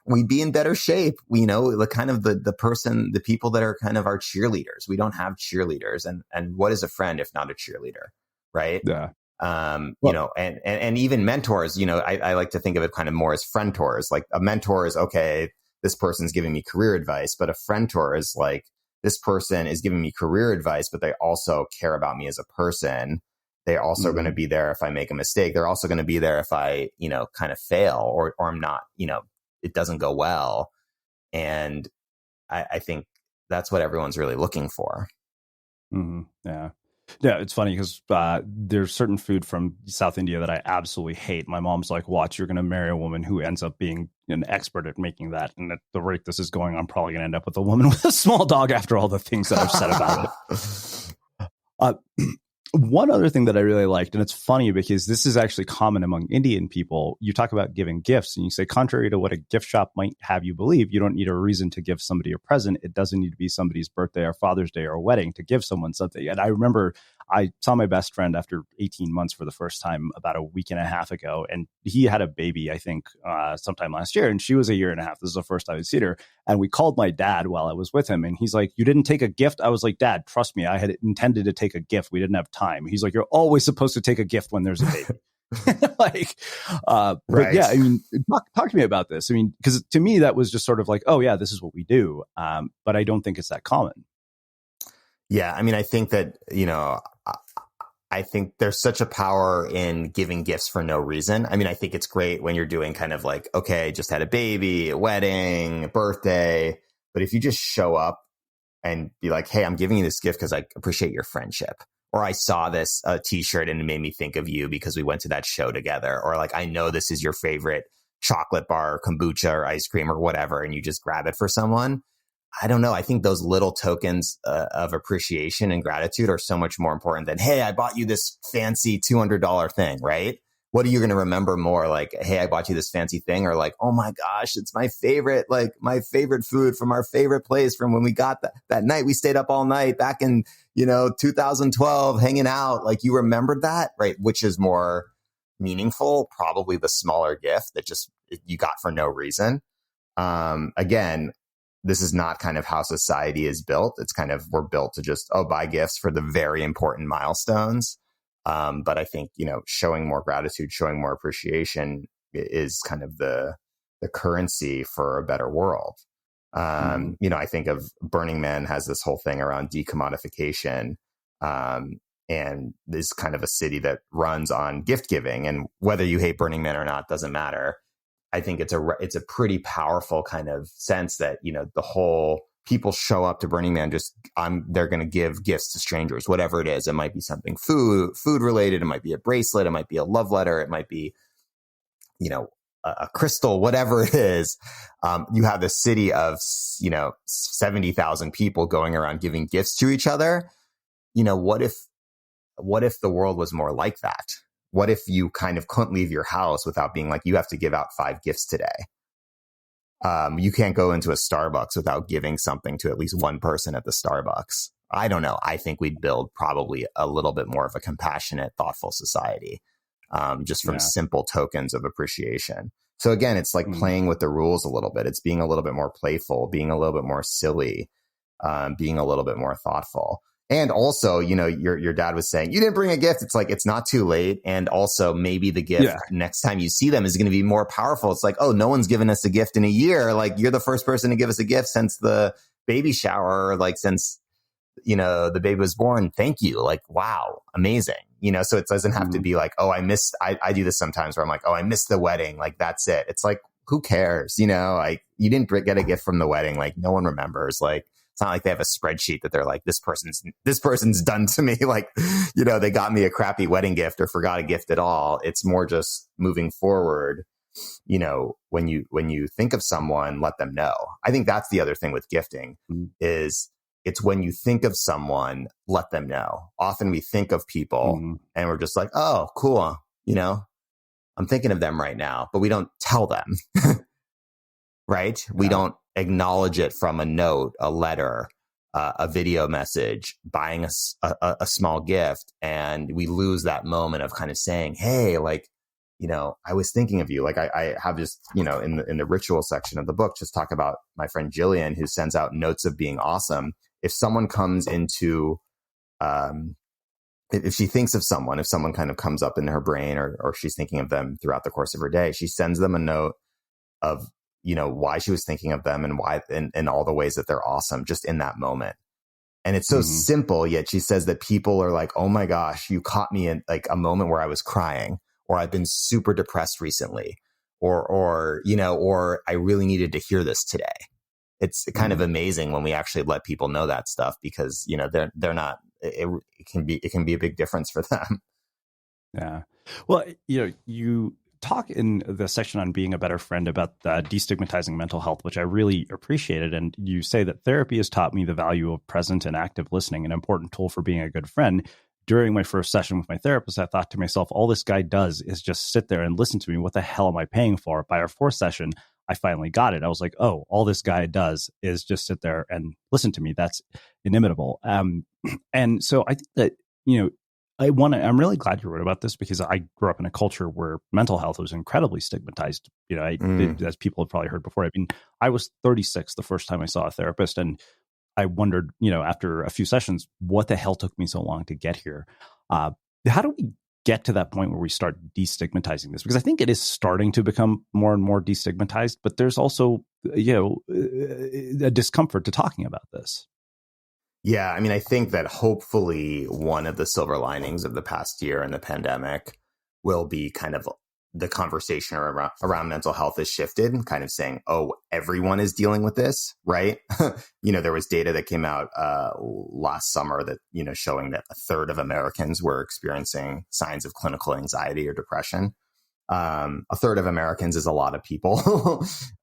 we'd be in better shape. The people that are kind of our cheerleaders. We don't have cheerleaders, and what is a friend if not a cheerleader, right? Yeah. And even mentors. I like to think of it kind of more as friendtors. Like a mentor is okay, this person's giving me career advice, but a friendtor is like, this person is giving me career advice, but they also care about me as a person. They're also going to be there if I make a mistake. They're also going to be there if I, kind of fail or I'm not, it doesn't go well. And I think that's what everyone's really looking for. Mm-hmm. Yeah. Yeah, it's funny because there's certain food from South India that I absolutely hate. My mom's like, watch, you're going to marry a woman who ends up being an expert at making that. And at the rate this is going, I'm probably going to end up with a woman with a small dog after all the things that I've said about it. One other thing that I really liked, and it's funny because this is actually common among Indian people. You talk about giving gifts and you say, contrary to what a gift shop might have you believe, you don't need a reason to give somebody a present. It doesn't need to be somebody's birthday or Father's Day or a wedding to give someone something. And I remember I saw my best friend after 18 months for the first time about a week and a half ago. And he had a baby, I think, sometime last year. And she was a year and a half. This is the first time I'd seen her. And we called my dad while I was with him. And he's like, you didn't take a gift? I was like, Dad, trust me, I had intended to take a gift. We didn't have time. He's like, you're always supposed to take a gift when there's a baby. Like, Right. but yeah, I mean, talk to me about this. I mean, because to me, that was just sort of like, oh yeah, this is what we do. But I don't think it's that common. Yeah. I mean, I think that, I think there's such a power in giving gifts for no reason. I mean, I think it's great when you're doing kind of like, okay, just had a baby, a wedding, a birthday. But if you just show up and be like, hey, I'm giving you this gift because I appreciate your friendship. Or I saw this t-shirt and it made me think of you because we went to that show together. Or like, I know this is your favorite chocolate bar, or kombucha or ice cream or whatever, and you just grab it for someone. I don't know. I think those little tokens of appreciation and gratitude are so much more important than, hey, I bought you this fancy $200 thing, right? What are you going to remember more? Like, hey, I bought you this fancy thing, or like, oh my gosh, it's my favorite food from our favorite place from when we got that night. We stayed up all night back in, 2012 hanging out. Like, you remembered that, right? Which is more meaningful, probably the smaller gift that just you got for no reason. Again, this is not kind of how society is built. It's kind of, we're built to just, buy gifts for the very important milestones. But I think, showing more gratitude, showing more appreciation is kind of the currency for a better world. I think of Burning Man has this whole thing around decommodification. And this kind of a city that runs on gift giving, and whether you hate Burning Man or not, doesn't matter. I think it's a pretty powerful kind of sense that, the whole people show up to Burning Man, they're going to give gifts to strangers, whatever it is. It might be something food related. It might be a bracelet. It might be a love letter. It might be, a crystal, whatever it is. You have this city of, 70,000 people going around giving gifts to each other. What if the world was more like that? What if you kind of couldn't leave your house without being like, you have to give out 5 gifts today? You can't go into a Starbucks without giving something to at least one person at the Starbucks. I don't know. I think we'd build probably a little bit more of a compassionate, thoughtful society, just from simple tokens of appreciation. So again, it's like playing with the rules a little bit. It's being a little bit more playful, being a little bit more silly, being a little bit more thoughtful. And also, your dad was saying, you didn't bring a gift. It's like, it's not too late. And also maybe the gift next time you see them is going to be more powerful. It's like, oh, no one's given us a gift in a year. Like, you're the first person to give us a gift since the baby shower, like since, the baby was born. Thank you. Like, wow, amazing. So it doesn't have to be like, oh, I do this sometimes where I'm like, oh, I missed the wedding. Like, that's it. It's like, who cares? Like, you didn't get a gift from the wedding. Like, no one remembers. Like, it's not like they have a spreadsheet that they're like, this person's done to me. Like, they got me a crappy wedding gift or forgot a gift at all. It's more just moving forward. When you think of someone, let them know. I think that's the other thing with gifting is it's when you think of someone, let them know. Often we think of people and we're just like, oh, cool. I'm thinking of them right now, but we don't tell them, right? We don't acknowledge it from a note, a letter, a video message, buying a small gift. And we lose that moment of kind of saying, hey, like, I was thinking of you. Like I have just, in the ritual section of the book, just talk about my friend Jillian, who sends out notes of being awesome. If someone comes into, if she thinks of someone, if someone kind of comes up in her brain or she's thinking of them throughout the course of her day, she sends them a note of, why she was thinking of them and why, and all the ways that they're awesome just in that moment. And it's so simple, yet she says that people are like, oh my gosh, you caught me in like a moment where I was crying, or I've been super depressed recently, or I really needed to hear this today. It's kind of amazing when we actually let people know that stuff because, they're not it can be a big difference for them. Yeah. Well, you talk in the section on being a better friend about destigmatizing mental health, which I really appreciated. And you say that therapy has taught me the value of present and active listening, an important tool for being a good friend. During my first session with my therapist, I thought to myself, all this guy does is just sit there and listen to me. What the hell am I paying for? By our fourth session, I finally got it. I was like, oh, all this guy does is just sit there and listen to me. That's inimitable. And so I think that, I'm really glad you wrote about this, because I grew up in a culture where mental health was incredibly stigmatized. As people have probably heard before. I mean, I was 36 the first time I saw a therapist, and I wondered, after a few sessions, what the hell took me so long to get here? How do we get to that point where we start destigmatizing this? Because I think it is starting to become more and more destigmatized, but there's also, a discomfort to talking about this. Yeah, I mean, I think that hopefully one of the silver linings of the past year and the pandemic will be kind of the conversation around mental health has shifted, kind of saying, oh, everyone is dealing with this, right? There was data that came out last summer that, showing that a third of Americans were experiencing signs of clinical anxiety or depression. A third of Americans is a lot of people,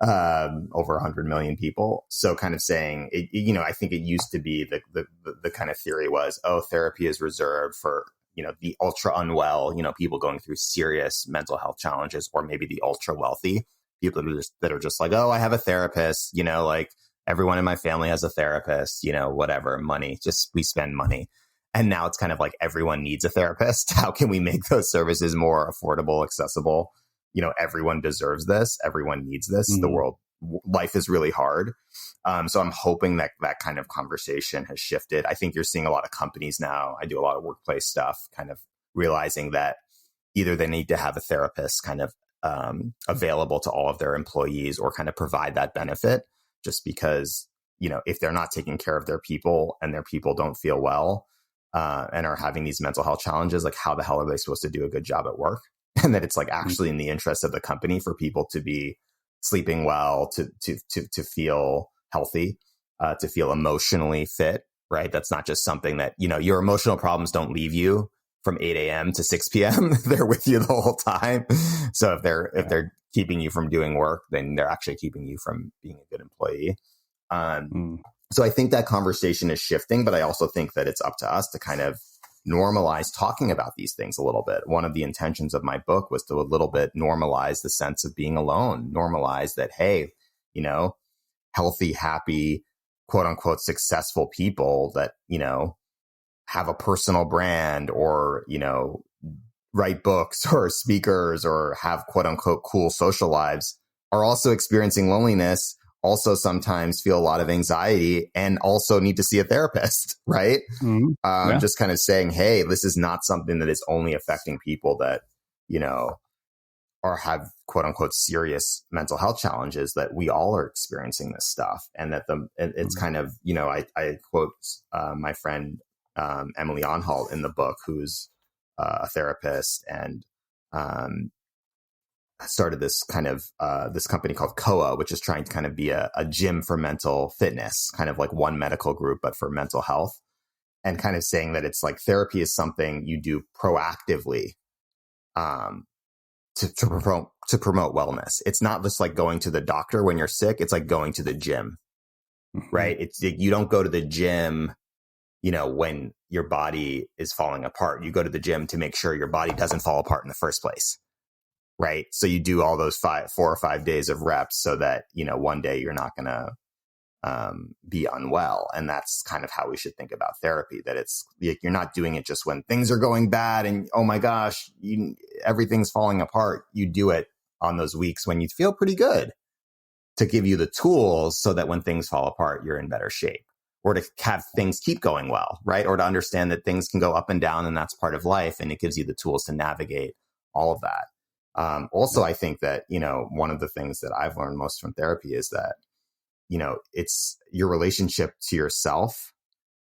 over 100 million people. So kind of saying, I think it used to be the kind of theory was, oh, therapy is reserved for, the ultra unwell, people going through serious mental health challenges, or maybe the ultra wealthy people that are just like, oh, I have a therapist, like everyone in my family has a therapist, whatever, money, just we spend money. And now it's kind of like everyone needs a therapist. How can we make those services more affordable, accessible? Everyone deserves this. Everyone needs this. Mm-hmm. Life is really hard. So I'm hoping that kind of conversation has shifted. I think you're seeing a lot of companies now. I do a lot of workplace stuff, kind of realizing that either they need to have a therapist kind of available to all of their employees, or kind of provide that benefit, just because, if they're not taking care of their people and their people don't feel well, and are having these mental health challenges, like how the hell are they supposed to do a good job at work? And that it's like actually in the interest of the company for people to be sleeping well, to feel healthy, to feel emotionally fit, right? That's not just something that, your emotional problems don't leave you from 8 a.m. to 6 p.m. They're with you the whole time. So if they're keeping you from doing work, then they're actually keeping you from being a good employee. So I think that conversation is shifting, but I also think that it's up to us to kind of normalize talking about these things a little bit. One of the intentions of my book was to a little bit normalize the sense of being alone, normalize that, hey, healthy, happy, quote unquote, successful people that, have a personal brand, or, write books or speakers, or have quote unquote cool social lives, are also experiencing loneliness, also sometimes feel a lot of anxiety, and also need to see a therapist, right? Mm-hmm. Just kind of saying, hey, this is not something that is only affecting people that, or have quote unquote serious mental health challenges, that we all are experiencing this stuff. And that it's kind of, I quote my friend Emily Onhalt in the book, who's a therapist, and started this kind of this company called COA, which is trying to kind of be a gym for mental fitness, kind of like One Medical Group, but for mental health. And kind of saying that it's like therapy is something you do proactively to promote wellness. It's not just like going to the doctor when you're sick. It's like going to the gym, right? It's you don't go to the gym, when your body is falling apart. You go to the gym to make sure your body doesn't fall apart in the first place. Right. So you do all those 4 or 5 days of reps so that, one day you're not going to be unwell. And that's kind of how we should think about therapy, that it's like, you're not doing it just when things are going bad and, oh my gosh, everything's falling apart. You do it on those weeks when you feel pretty good, to give you the tools so that when things fall apart, you're in better shape, or to have things keep going well, right? Or to understand that things can go up and down, and that's part of life. And it gives you the tools to navigate all of that. Also, I think that, one of the things that I've learned most from therapy is that, it's your relationship to yourself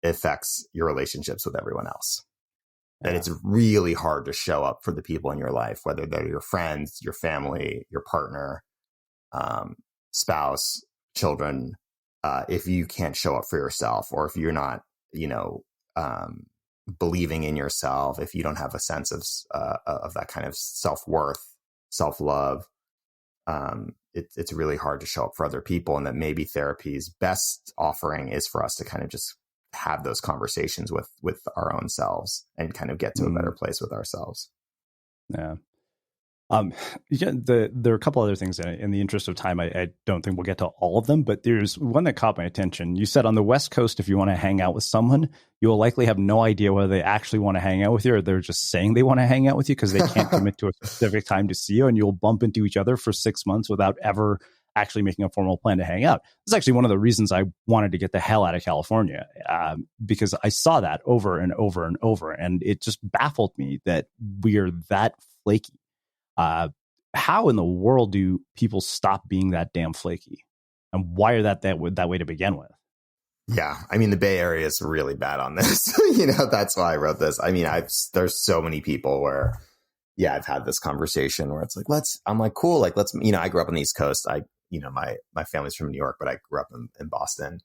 affects your relationships with everyone else. Yeah. That it's really hard to show up for the people in your life, whether they're your friends, your family, your partner, spouse, children, if you can't show up for yourself, or if you're not, believing in yourself, if you don't have a sense of that kind of self-worth, self-love, it's really hard to show up for other people. And that maybe therapy's best offering is for us to kind of just have those conversations with our own selves and kind of get to a better place with ourselves. Yeah. There are a couple other things in the interest of time. I don't think we'll get to all of them, but there's one that caught my attention. You said on the West Coast, if you want to hang out with someone, you will likely have no idea whether they actually want to hang out with you or they're just saying they want to hang out with you because they can't commit to a specific time to see you, and you'll bump into each other for 6 months without ever actually making a formal plan to hang out. This is actually one of the reasons I wanted to get the hell out of California, because I saw that over and over and over, and it just baffled me that we're that flaky. How in the world do people stop being that damn flaky, and why are that way to begin with? Yeah, I mean, the Bay Area is really bad on this. That's why I wrote this. I mean, there's so many people where, I've had this conversation where it's like, I'm like, cool, like let's, I grew up on the East Coast. My family's from New York, but I grew up in Boston,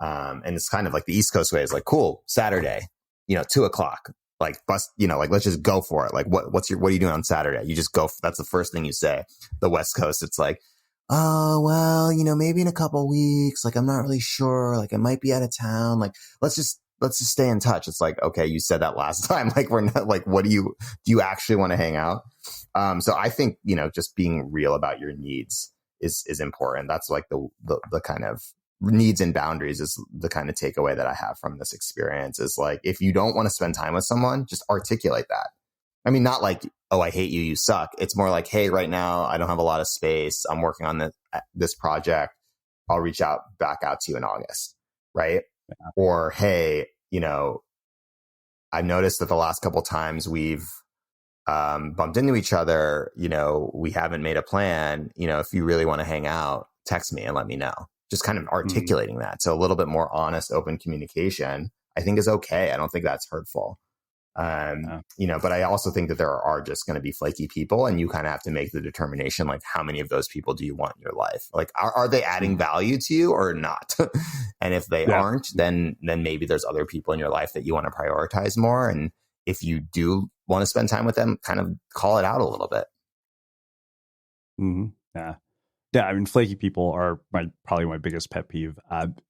and it's kind of like the East Coast way is like, cool, Saturday, 2:00. Like bust, like let's just go for it. Like what are you doing on Saturday? You just go. That's the first thing you say. The West Coast, it's like, oh well, maybe in a couple weeks. Like I'm not really sure. Like I might be out of town. Like let's just stay in touch. It's like, okay, you said that last time. Like we're not like, do you actually want to hang out? So I think just being real about your needs is important. That's like the kind of needs and boundaries is the kind of takeaway that I have from this experience is like, if you don't want to spend time with someone, just articulate that. I mean, not like, oh, I hate you, you suck. It's more like, hey, right now I don't have a lot of space. I'm working on this project. I'll reach back out to you in August. Right. Yeah. Or, hey, I've noticed that the last couple of times we've bumped into each other, we haven't made a plan. If you really want to hang out, text me and let me know. Just kind of articulating that. So a little bit more honest, open communication, I think is okay. I don't think that's hurtful. But I also think that there are just going to be flaky people, and you kind of have to make the determination, like how many of those people do you want in your life? Like, are they adding value to you or not? And if they aren't, then maybe there's other people in your life that you want to prioritize more. And if you do want to spend time with them, kind of call it out a little bit. Mm-hmm. Yeah, I mean, flaky people are probably my biggest pet peeve.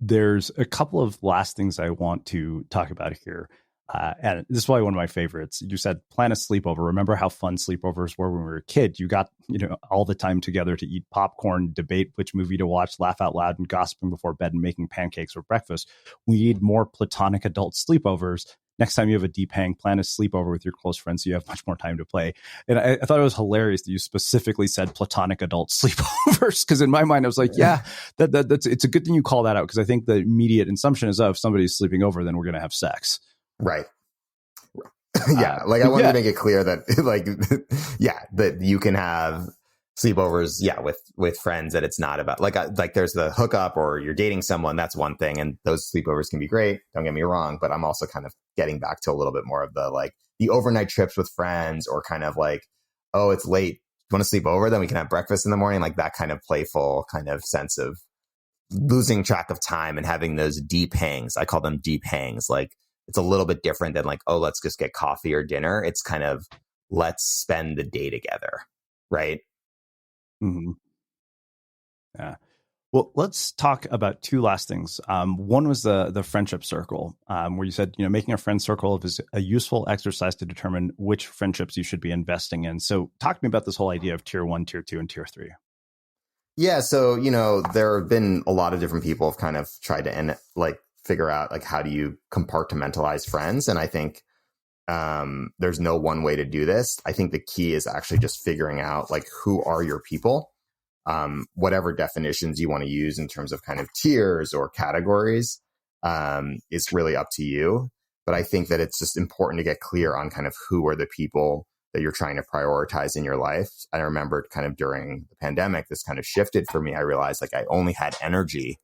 There's a couple of last things I want to talk about here. And this is probably one of my favorites. You said plan a sleepover. Remember how fun sleepovers were when we were a kid? You got, all the time together to eat popcorn, debate which movie to watch, laugh out loud, and gossiping before bed and making pancakes for breakfast. We need more platonic adult sleepovers. Next time you have a deep hang, plan a sleepover with your close friends so you have much more time to play. And I thought it was hilarious that you specifically said platonic adult sleepovers, because in my mind I was like, that's it's a good thing you call that out, because I think the immediate assumption is, if somebody's sleeping over, then we're going to have sex. Right. I wanted to make it clear that that you can have sleepovers, with friends, that it's not about like there's the hookup or you're dating someone. That's one thing. And those sleepovers can be great. Don't get me wrong. But I'm also kind of getting back to a little bit more of the overnight trips with friends, or kind of like, oh, it's late. You want to sleep over? Then we can have breakfast in the morning. Like that kind of playful kind of sense of losing track of time and having those deep hangs. I call them deep hangs. Like it's a little bit different than like, oh, let's just get coffee or dinner. It's kind of, let's spend the day together. Right. Mm-hmm. Yeah. Well, let's talk about two last things. One was the friendship circle, where you said, making a friend circle is a useful exercise to determine which friendships you should be investing in. So talk to me about this whole idea of tier 1, tier 2, and tier 3. Yeah. So, there have been a lot of different people have kind of tried to figure out how do you compartmentalize friends. And I think there's no one way to do this. I think the key is actually just figuring out who are your people, whatever definitions you want to use in terms of kind of tiers or categories, is really up to you. But I think that it's just important to get clear on kind of who are the people that you're trying to prioritize in your life. I remember kind of during the pandemic, this kind of shifted for me. I realized I only had energy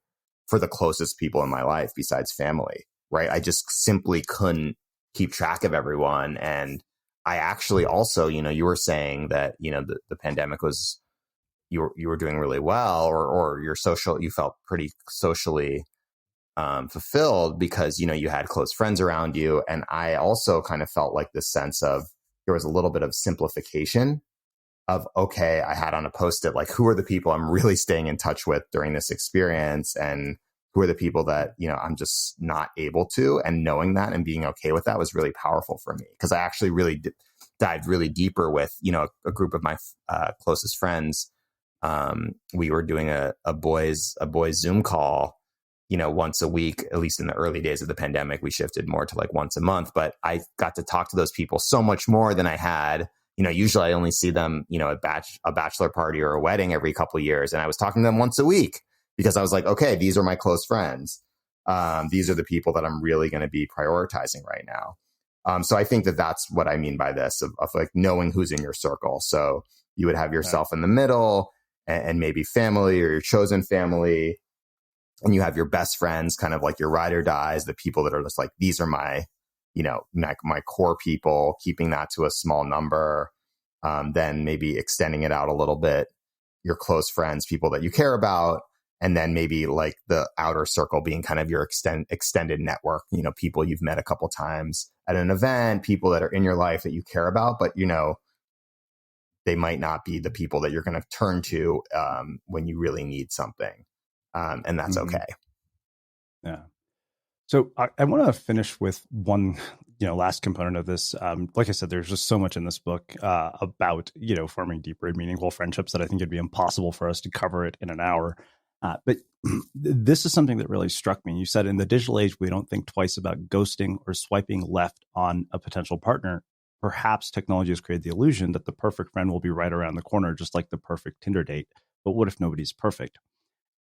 for the closest people in my life besides family, right? I just simply couldn't keep track of everyone. And I actually also, you were saying that, the pandemic was, you were doing really well, or you felt pretty socially fulfilled because, you had close friends around you. And I also kind of felt like this sense of there was a little bit of simplification of, okay, I had on a Post-it, like, who are the people I'm really staying in touch with during this experience? And who are the people that, I'm just not able to? And knowing that and being okay with that was really powerful for me, because I actually really dived really deeper with, a group of my closest friends. We were doing a boys Zoom call, once a week, at least in the early days of the pandemic. We shifted more to like once a month, but I got to talk to those people so much more than I had. Usually I only see them, at a bachelor party or a wedding every couple of years. And I was talking to them once a week because I was like, okay, these are my close friends. These are the people that I'm really going to be prioritizing right now. So I think that that's what I mean by this, of like knowing who's in your circle. So you would have yourself in the middle, and maybe family or your chosen family. And you have your best friends, kind of like your ride or dies, the people that are just like, these are my, my core people, keeping that to a small number. Then maybe extending it out a little bit, your close friends, people that you care about. And then maybe like the outer circle being kind of your extended network, people you've met a couple times at an event, people that are in your life that you care about, but they might not be the people that you're going to turn to when you really need something. And that's okay. Yeah. So I want to finish with one, last component of this. Like I said, there's just so much in this book about, forming deeper and meaningful friendships that I think it'd be impossible for us to cover it in an hour. But this is something that really struck me. You said in the digital age, we don't think twice about ghosting or swiping left on a potential partner. Perhaps technology has created the illusion that the perfect friend will be right around the corner, just like the perfect Tinder date. But what if nobody's perfect?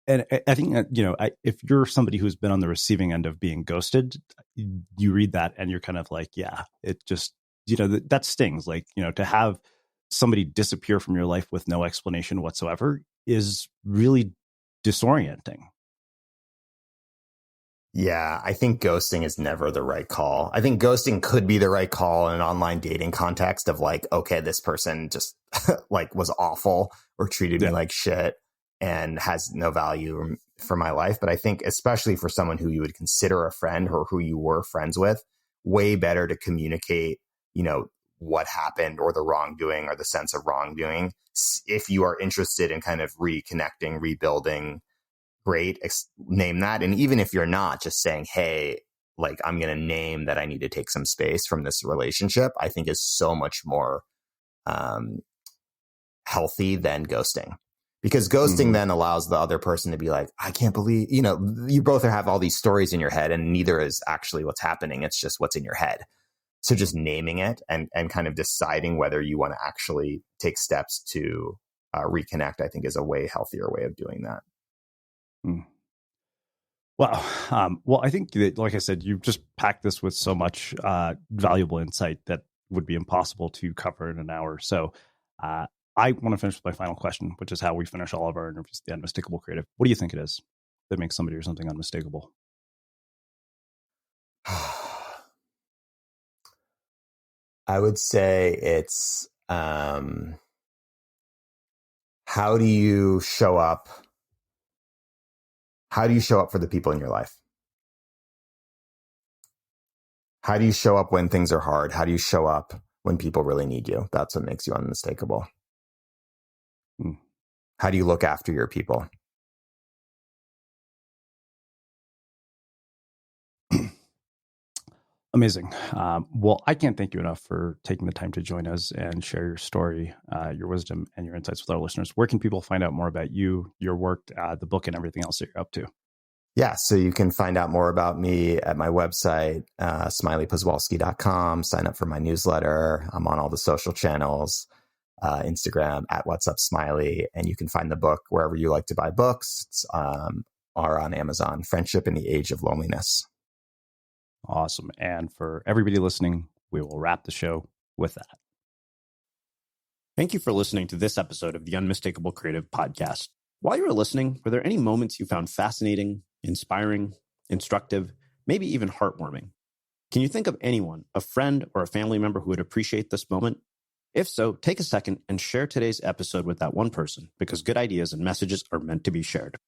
And I think that, if you're somebody who's been on the receiving end of being ghosted, you read that and you're kind of like, yeah, it just, that stings. Like, to have somebody disappear from your life with no explanation whatsoever is really disorienting. Yeah, I think ghosting is never the right call. I think ghosting could be the right call in an online dating context of like, okay, this person just like was awful or treated me like shit and has no value for my life. But I think especially for someone who you would consider a friend or who you were friends with, way better to communicate, what happened or the wrongdoing or the sense of wrongdoing. If you are interested in kind of reconnecting, rebuilding, great, name that. And even if you're not, just saying, hey, like, I'm going to name that I need to take some space from this relationship, I think is so much more healthy than ghosting. Because ghosting then allows the other person to be like, I can't believe, you both have all these stories in your head and neither is actually what's happening. It's just what's in your head. So just naming it and kind of deciding whether you want to actually take steps to reconnect, I think is a way healthier way of doing that. Wow. Well, I think that, like I said, you've just packed this with so much valuable insight that would be impossible to cover in an hour. So I want to finish with my final question, which is how we finish all of our interviews, the unmistakable creative. What do you think it is that makes somebody or something unmistakable? I would say it's how do you show up? How do you show up for the people in your life? How do you show up when things are hard? How do you show up when people really need you? That's what makes you unmistakable. How do you look after your people? Amazing. Well, I can't thank you enough for taking the time to join us and share your story, your wisdom, and your insights with our listeners. Where can people find out more about you, your work, the book, and everything else that you're up to? Yeah, so you can find out more about me at my website, smileyposwolsky.com. Sign up for my newsletter. I'm on all the social channels, Instagram at What's Up Smiley, and you can find the book wherever you like to buy books. It's are on Amazon, Friendship in the Age of Loneliness. Awesome. And for everybody listening, we will wrap the show with that. Thank you for listening to this episode of the Unmistakable Creative Podcast. While you were listening, were there any moments you found fascinating, inspiring, instructive, maybe even heartwarming? Can you think of anyone, a friend or a family member who would appreciate this moment? If so, take a second and share today's episode with that one person, because good ideas and messages are meant to be shared.